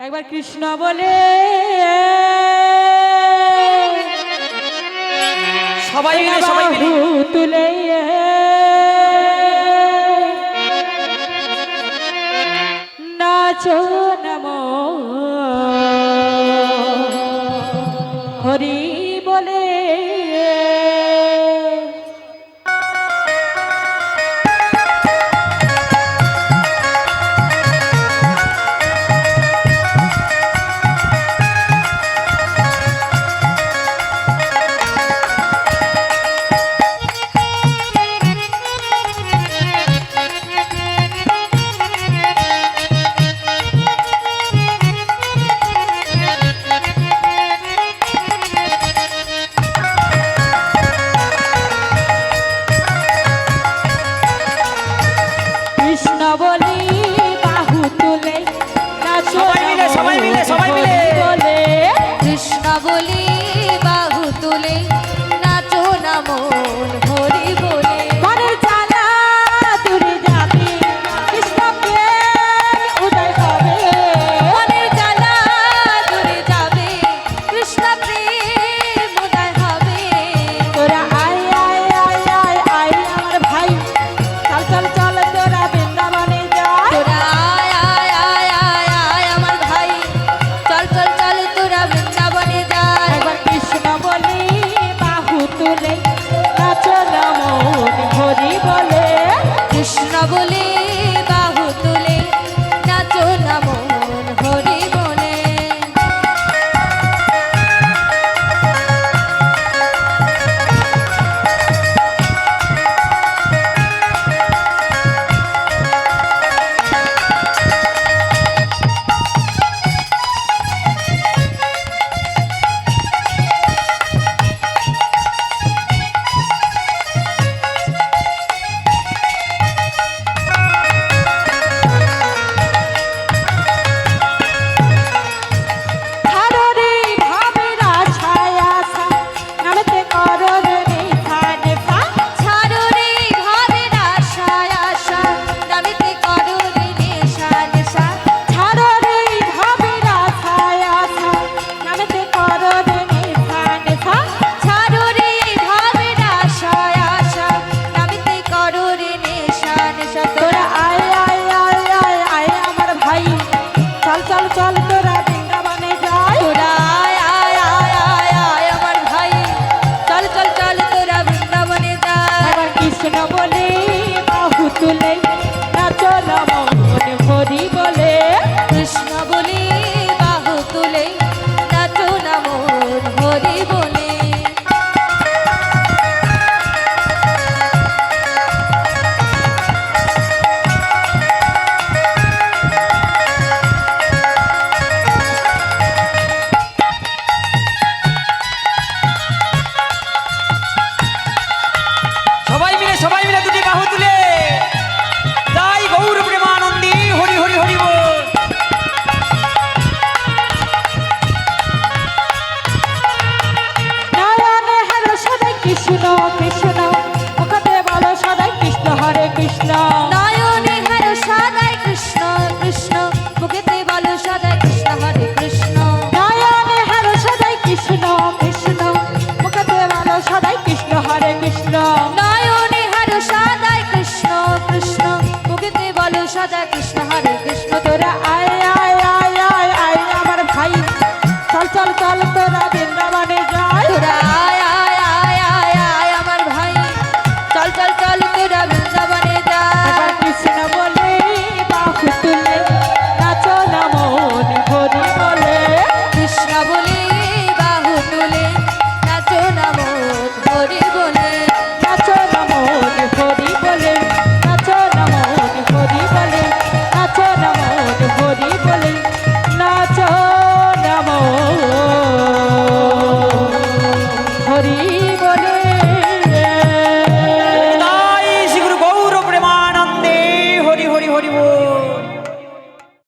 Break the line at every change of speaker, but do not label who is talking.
একবার কৃষ্ণ বলে
সবাই মিলে
তুলে নাচো নমো হরি বলে বলি বাহু তুলে নাচো
সবাই মিলে
বলে
কৃষ্ণ বলি বাহু তুলে নাচো না মন হরি বলে
মনের জ্বালা দূরে যাবে কৃষ্ণ প্রেম উদয় হবে
মনের জ্বালা দূরে যাবে কৃষ্ণ প্রেম উদয় হবে
তোরা আয় আয় আয় আয় আয় আমার ভাই চল চল চল তোরা বৃন্দাবনে যায়
তোরা আয় আয় আয় আয় আয় আমার ভাই চল চল চল তোরা বৃন্দাবনে যায়
একবার কৃষ্ণ বলি বাহু তুলে নাচো না মন হরি বলে
কৃষ্ণ বলে বাহু তুলে নাচো না মন হরি বলে
হাররে ভাবের আশায় আশা নামতে করো রে নিশানে সা
ছাড়ো রে ভাবের আশায় আশা নামিতে করো রে নেশা নেশা
ছাড়ো রে ভাবের আশায় আশা নামতে করো রে নিশানে সা
ছাড়ো রে ভাবের আশায় আশা নামিতে করো রে নেশা নেশা
তোরা আয় আয় আয় আয় আয় আমার ভাই চল চল চল তোরা বৃন্দাবনে যায়
তোরা আয় আয় আয় আয় আয় আমার ভাই চল চল চল তোরা বৃন্দাবনে যা
আবার কৃষ্ণ বলে বাহু তুলে নাচো না মন হরি বলে
কৃষ্ণ বলে বাহু তুলে নাচো না মন হরি বলে
সবাই মিলে দুটি বাহু তুলে যাই গৌর প্রেমানন্দী হরি হরি হরি বল।
নয়নে হারো সদাই কৃষ্ণ কৃষ্ণ মুখতে বলো সদাই কৃষ্ণ হরে কৃষ্ণ
নয়নে হারো সদাই কৃষ্ণ কৃষ্ণ মুখেতে বলো সদাই কৃষ্ণ হরে কৃষ্ণ
নয়নে হারো সদাই কৃষ্ণ কৃষ্ণ মুখতে বলো সদাই কৃষ্ণ হরে কৃষ্ণ
নয়নে হারো সদাই কৃষ্ণ কৃষ্ণ মুখেতে বলো সদা কৃষ্ণ হরে কৃষ্ণ
তোরা আয় আয় আয় আয় আয় আমার ভাই চল চল চল তোরা বৃন্দাবনে যায়
তোরা আয় আয় আয় আয় আয় আমার ভাই চল চল চল তোরা বৃন্দাবনে যা
একবার কৃষ্ণ বলে বাহু তুলে নাচো না মন হরি বলে
কৃষ্ণ বলে বাহু তুলে নাচো না মন হরি বলে